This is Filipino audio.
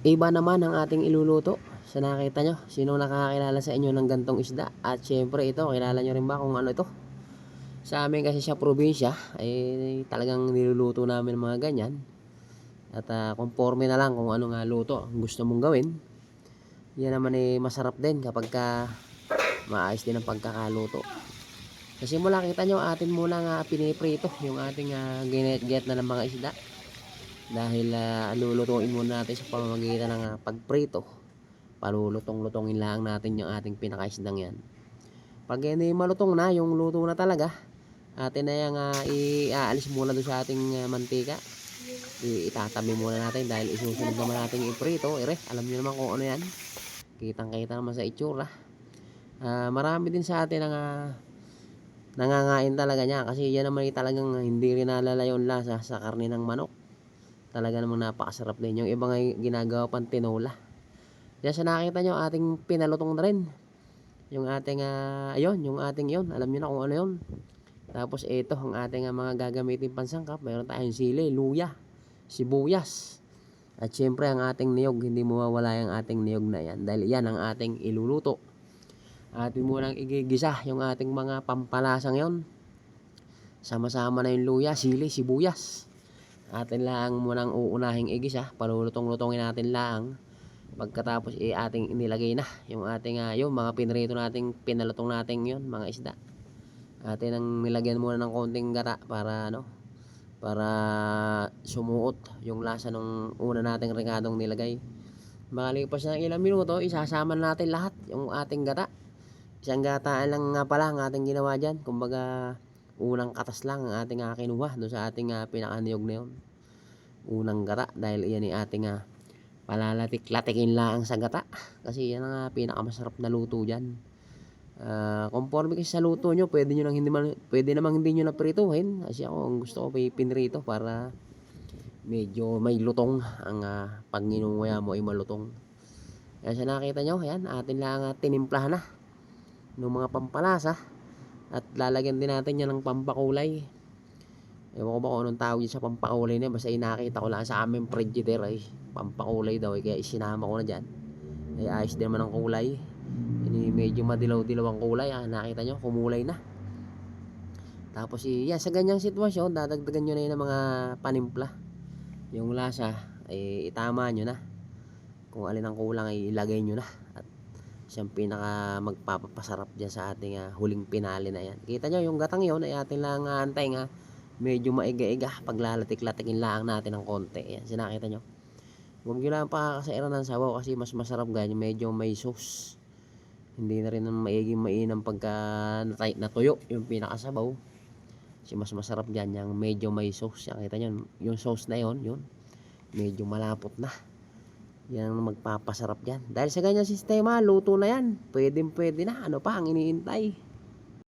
Iba naman ang ating iluluto. Sa nakita nyo, sino nakakilala sa inyo ng gantong isda? At syempre ito, kilala nyo rin ba kung ano ito? Sa amin kasi sa probinsya, ay talagang niluluto namin mga ganyan. At conforme na lang kung ano nga luto ang gusto mong gawin. Yan naman ay masarap din kapag maayos din ang pagkakaluto. Sa simula kita nyo, atin muna nga piniprito yung ating ginet-get na ng mga isda. Dahil lulutuin muna natin sa pamamagitan ng pagprito. Palulutong-lutongin lang natin yung ating pinakaisdang yan. Pag hindi malutong na, yung luto na talaga, atin na yung iaalis muna doon sa ating mantika. Itatabi muna natin dahil isusunod naman natin iprito. Alam nyo naman kung ano yan. Kitang-kita naman sa itsura. Marami din sa atin ang nangangain talaga niya kasi yan naman talagang hindi rin nalalayon lasa sa karne ng manok. Talaga namang napakasarap din. Yung iba nga ginagawa pang tinola. Kaya sa nakita nyo, ating pinalutong na rin. Yung ating, ayun, yung ating yun. Alam nyo na kung ano yun. Tapos ito, ang ating mga gagamitin pansangkap. Mayroon tayong sili, luya, sibuyas. At syempre ang ating niyog. Hindi mawawala yung ating niyog na yan. Dahil yan ang ating iluluto. Atin munang igigisa yung ating mga pampalasang yon. Sama-sama na yung luya, sili, sibuyas. Atin lang munang uunahing igisa. Palulutong-lutongin natin lang. Pagkatapos ating inilagay na yung ating yung mga pinrito nating pinalutong nating yon mga isda. Atin ang nilagyan muna ng konting gata para para sumuot yung lasa ng una nating rekadong nilagay. Makalipas ng ilang minuto, isasama natin lahat yung ating gata. Isang gataan lang nga pala ang ating ginawa dyan. Kumbaga unang katas lang ang ating kinuha doon sa ating pinakaniyog na yun. Unang gata dahil iyan ay ating palalatik-latikin lang sa gata. Kasi yan ang pinakamasarap na luto dyan. Conforme kasi sa luto nyo, pwede namang hindi nyo na prituhin. Kasi ako ang gusto ko pinrito para medyo may lutong ang pag ginuya mo ay malutong. Kaya sa nakita nyo, ayan, atin lang tinimplahan na ng mga pampalasa. At lalagyan din natin yan ng pampakulay. Ewan ko ba kung anong tawag sa pampakulay na. Basta nakita ko lang sa aming frigidaire ay pampakulay daw. Kaya isinama ko na dyan. Ay ayos din naman ang kulay. Medyo madilaw-dilaw ang kulay. Nakita nyo, kumulay na. Tapos yan, sa ganyang sitwasyon, dadagdagan nyo na yun ng mga panimpla. Yung lasa ay itama nyo na. Kung alin ang kulang ay ilagay nyo na. At siyang pinaka magpapasarap dyan sa ating huling pinali na yan. Kita nyo yung gatang yun ay atin lang antay medyo maiga-iga. Paglalatik-latikin lang natin ng konti. Yan, sinakita nyo. Huwag nyo lang pakakasairan ng sabaw kasi mas masarap ganyan. Medyo may sauce. Hindi na rin ang maiging mainam pagka natuyo yung pinakasabaw. Kasi mas masarap dyan yung medyo may sauce. Yan, kita nyo yung sauce na yun. Medyo malapot na. Yan ang magpapasarap dyan. Dahil sa ganyan sistema, luto na yan. Pwede na. Ano pa ang iniintay?